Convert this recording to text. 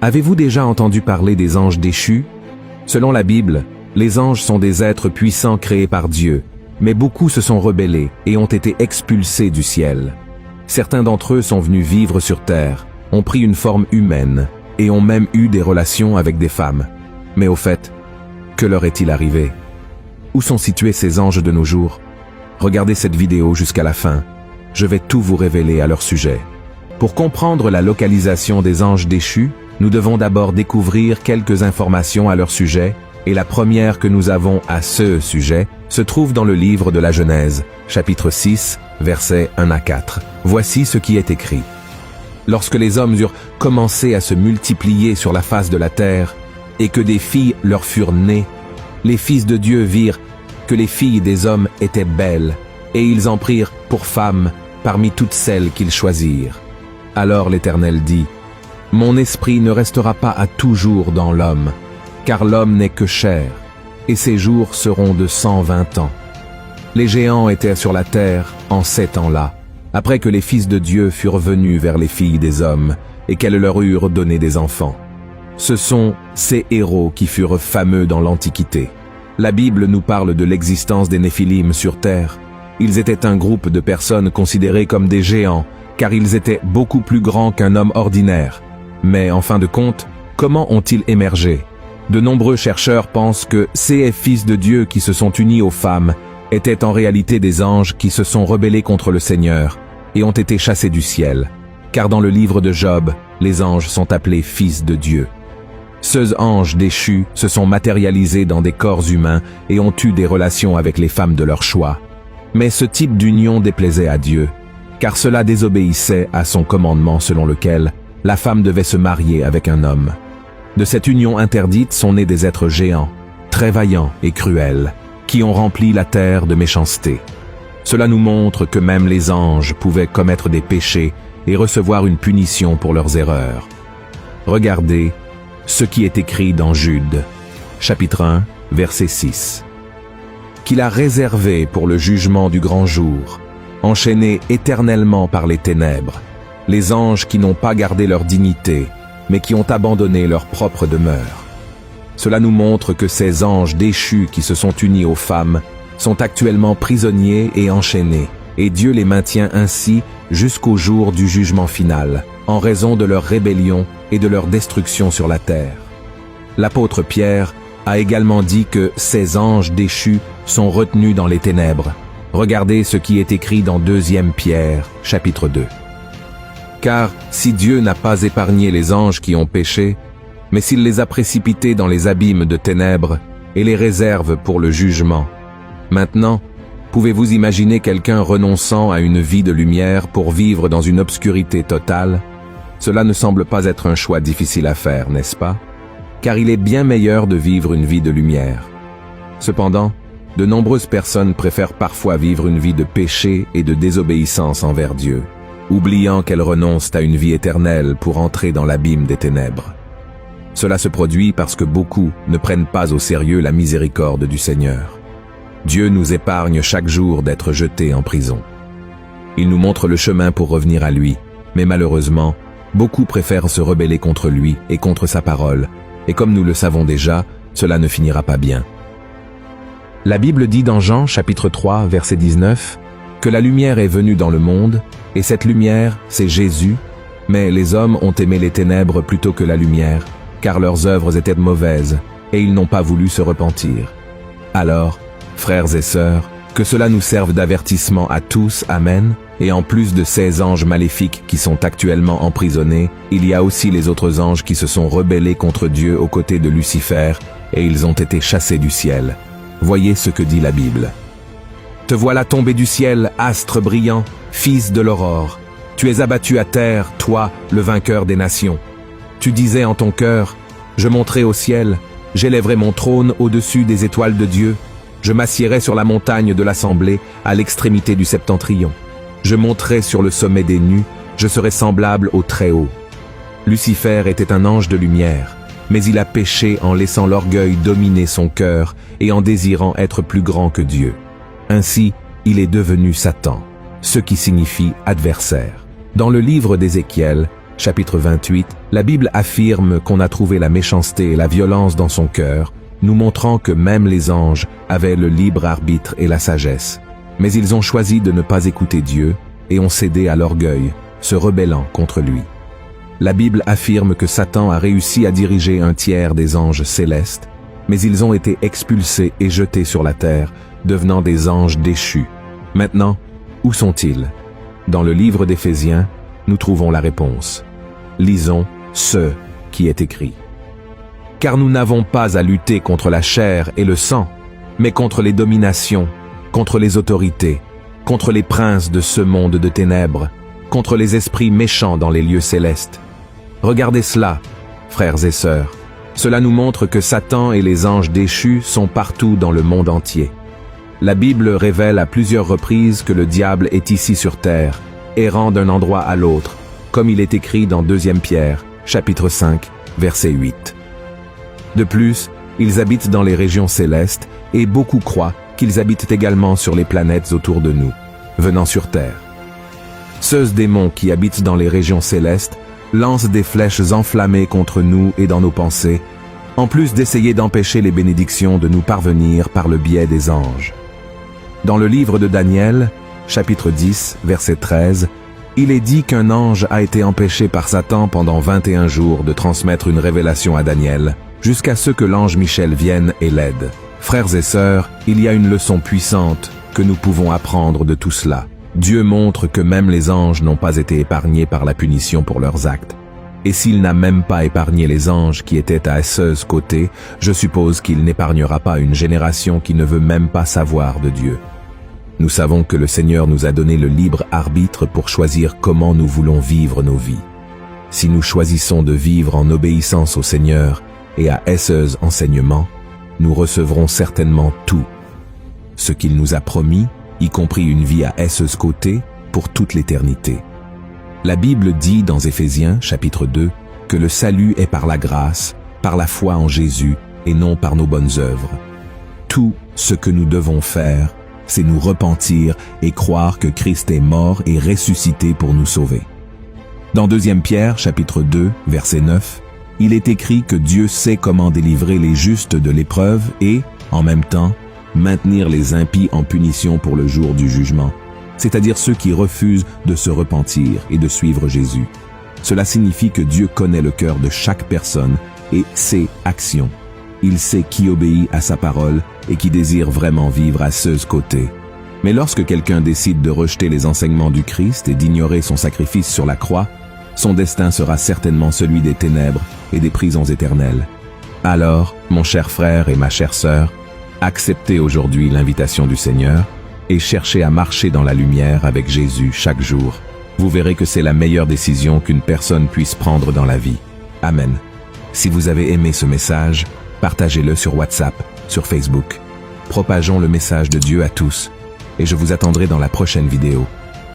Avez-vous déjà entendu parler des anges déchus? Selon la Bible, les anges sont des êtres puissants créés par Dieu, mais beaucoup se sont rebellés et ont été expulsés du ciel. Certains d'entre eux sont venus vivre sur terre, ont pris une forme humaine et ont même eu des relations avec des femmes. Mais au fait, que leur est-il arrivé? Où sont situés ces anges de nos jours? Regardez cette vidéo jusqu'à la fin. Je vais tout vous révéler à leur sujet. Pour comprendre la localisation des anges déchus, nous devons d'abord découvrir quelques informations à leur sujet, et la première que nous avons à ce sujet se trouve dans le livre de la Genèse, chapitre 6, versets 1 à 4. Voici ce qui est écrit. Lorsque les hommes eurent commencé à se multiplier sur la face de la terre, et que des filles leur furent nées, les fils de Dieu virent que les filles des hommes étaient belles, et ils en prirent pour femmes parmi toutes celles qu'ils choisirent. Alors l'Éternel dit, « Mon esprit ne restera pas à toujours dans l'homme, car l'homme n'est que chair, et ses jours seront de 120 ans. » Les géants étaient sur la terre en ces temps-là, après que les fils de Dieu furent venus vers les filles des hommes, et qu'elles leur eurent donné des enfants. Ce sont ces héros qui furent fameux dans l'Antiquité. La Bible nous parle de l'existence des Néphilim sur terre. Ils étaient un groupe de personnes considérées comme des géants, car ils étaient beaucoup plus grands qu'un homme ordinaire. Mais en fin de compte, comment ont-ils émergé? De nombreux chercheurs pensent que ces fils de Dieu qui se sont unis aux femmes étaient en réalité des anges qui se sont rebellés contre le Seigneur et ont été chassés du ciel. Car dans le livre de Job, les anges sont appelés fils de Dieu. Ces anges déchus se sont matérialisés dans des corps humains et ont eu des relations avec les femmes de leur choix. Mais ce type d'union déplaisait à Dieu, car cela désobéissait à son commandement selon lequel la femme devait se marier avec un homme. De cette union interdite sont nés des êtres géants, très vaillants et cruels, qui ont rempli la terre de méchanceté. Cela nous montre que même les anges pouvaient commettre des péchés et recevoir une punition pour leurs erreurs. Regardez ce qui est écrit dans Jude, chapitre 1, verset 6. Qu'il a réservé pour le jugement du grand jour, enchaînés éternellement par les ténèbres, les anges qui n'ont pas gardé leur dignité, mais qui ont abandonné leur propre demeure. Cela nous montre que ces anges déchus qui se sont unis aux femmes sont actuellement prisonniers et enchaînés, et Dieu les maintient ainsi jusqu'au jour du jugement final, en raison de leur rébellion et de leur destruction sur la terre. L'apôtre Pierre a également dit que ces anges déchus sont retenus dans les ténèbres. Regardez ce qui est écrit dans 2 Pierre, chapitre 2. Car si Dieu n'a pas épargné les anges qui ont péché, mais s'il les a précipités dans les abîmes de ténèbres et les réserve pour le jugement, maintenant, pouvez-vous imaginer quelqu'un renonçant à une vie de lumière pour vivre dans une obscurité totale? Cela ne semble pas être un choix difficile à faire, n'est-ce pas? Car il est bien meilleur de vivre une vie de lumière. Cependant, de nombreuses personnes préfèrent parfois vivre une vie de péché et de désobéissance envers Dieu, oubliant qu'elles renoncent à une vie éternelle pour entrer dans l'abîme des ténèbres. Cela se produit parce que beaucoup ne prennent pas au sérieux la miséricorde du Seigneur. Dieu nous épargne chaque jour d'être jetés en prison. Il nous montre le chemin pour revenir à lui, mais malheureusement, beaucoup préfèrent se rebeller contre lui et contre sa parole, et comme nous le savons déjà, cela ne finira pas bien. La Bible dit dans Jean, chapitre 3, verset 19, que la lumière est venue dans le monde, et cette lumière, c'est Jésus, mais les hommes ont aimé les ténèbres plutôt que la lumière, car leurs œuvres étaient mauvaises, et ils n'ont pas voulu se repentir. Alors, frères et sœurs, que cela nous serve d'avertissement à tous, amen, et en plus de ces anges maléfiques qui sont actuellement emprisonnés, il y a aussi les autres anges qui se sont rebellés contre Dieu aux côtés de Lucifer, et ils ont été chassés du ciel. Voyez ce que dit la Bible. Te voilà tombé du ciel, astre brillant, fils de l'aurore. Tu es abattu à terre, toi, le vainqueur des nations. Tu disais en ton cœur, je monterai au ciel, j'élèverai mon trône au-dessus des étoiles de Dieu, je m'assiérai sur la montagne de l'assemblée, à l'extrémité du septentrion. Je monterai sur le sommet des nues, je serai semblable au Très-Haut. Lucifer était un ange de lumière, mais il a péché en laissant l'orgueil dominer son cœur et en désirant être plus grand que Dieu. Ainsi, il est devenu Satan, ce qui signifie adversaire. Dans le livre d'Ézéchiel, chapitre 28, la Bible affirme qu'on a trouvé la méchanceté et la violence dans son cœur, nous montrant que même les anges avaient le libre arbitre et la sagesse. Mais ils ont choisi de ne pas écouter Dieu et ont cédé à l'orgueil, se rebellant contre lui. La Bible affirme que Satan a réussi à diriger un tiers des anges célestes, mais ils ont été expulsés et jetés sur la terre, devenant des anges déchus. Maintenant, où sont-ils? Dans le livre d'Éphésiens, nous trouvons la réponse. Lisons ce qui est écrit. Car nous n'avons pas à lutter contre la chair et le sang, mais contre les dominations, contre les autorités, contre les princes de ce monde de ténèbres, contre les esprits méchants dans les lieux célestes. Regardez cela, frères et sœurs. Cela nous montre que Satan et les anges déchus sont partout dans le monde entier. La Bible révèle à plusieurs reprises que le diable est ici sur terre, errant d'un endroit à l'autre, comme il est écrit dans 2 Pierre, chapitre 5, verset 8. De plus, ils habitent dans les régions célestes et beaucoup croient qu'ils habitent également sur les planètes autour de nous, venant sur terre. Ceux démons qui habitent dans les régions célestes lancent des flèches enflammées contre nous et dans nos pensées, en plus d'essayer d'empêcher les bénédictions de nous parvenir par le biais des anges. Dans le livre de Daniel, chapitre 10, verset 13, il est dit qu'un ange a été empêché par Satan pendant 21 jours de transmettre une révélation à Daniel, jusqu'à ce que l'ange Michel vienne et l'aide. Frères et sœurs, il y a une leçon puissante que nous pouvons apprendre de tout cela. Dieu montre que même les anges n'ont pas été épargnés par la punition pour leurs actes. Et s'il n'a même pas épargné les anges qui étaient à ceux côtés, je suppose qu'il n'épargnera pas une génération qui ne veut même pas savoir de Dieu. Nous savons que le Seigneur nous a donné le libre arbitre pour choisir comment nous voulons vivre nos vies. Si nous choisissons de vivre en obéissance au Seigneur et à ses enseignements, nous recevrons certainement tout. Ce qu'il nous a promis, y compris une vie à ses côtés, pour toute l'éternité. La Bible dit dans Éphésiens, chapitre 2, que le salut est par la grâce, par la foi en Jésus, et non par nos bonnes œuvres. Tout ce que nous devons faire, c'est nous repentir et croire que Christ est mort et ressuscité pour nous sauver. Dans 2 Pierre, chapitre 2, verset 9, il est écrit que Dieu sait comment délivrer les justes de l'épreuve et, en même temps, maintenir les impies en punition pour le jour du jugement, c'est-à-dire ceux qui refusent de se repentir et de suivre Jésus. Cela signifie que Dieu connaît le cœur de chaque personne et ses actions. Il sait qui obéit à sa parole et qui désire vraiment vivre à ses côtés. Mais lorsque quelqu'un décide de rejeter les enseignements du Christ et d'ignorer son sacrifice sur la croix, son destin sera certainement celui des ténèbres et des prisons éternelles. Alors, mon cher frère et ma chère sœur, acceptez aujourd'hui l'invitation du Seigneur et cherchez à marcher dans la lumière avec Jésus chaque jour. Vous verrez que c'est la meilleure décision qu'une personne puisse prendre dans la vie. Amen. Si vous avez aimé ce message, partagez-le sur WhatsApp, sur Facebook. Propageons le message de Dieu à tous et je vous attendrai dans la prochaine vidéo.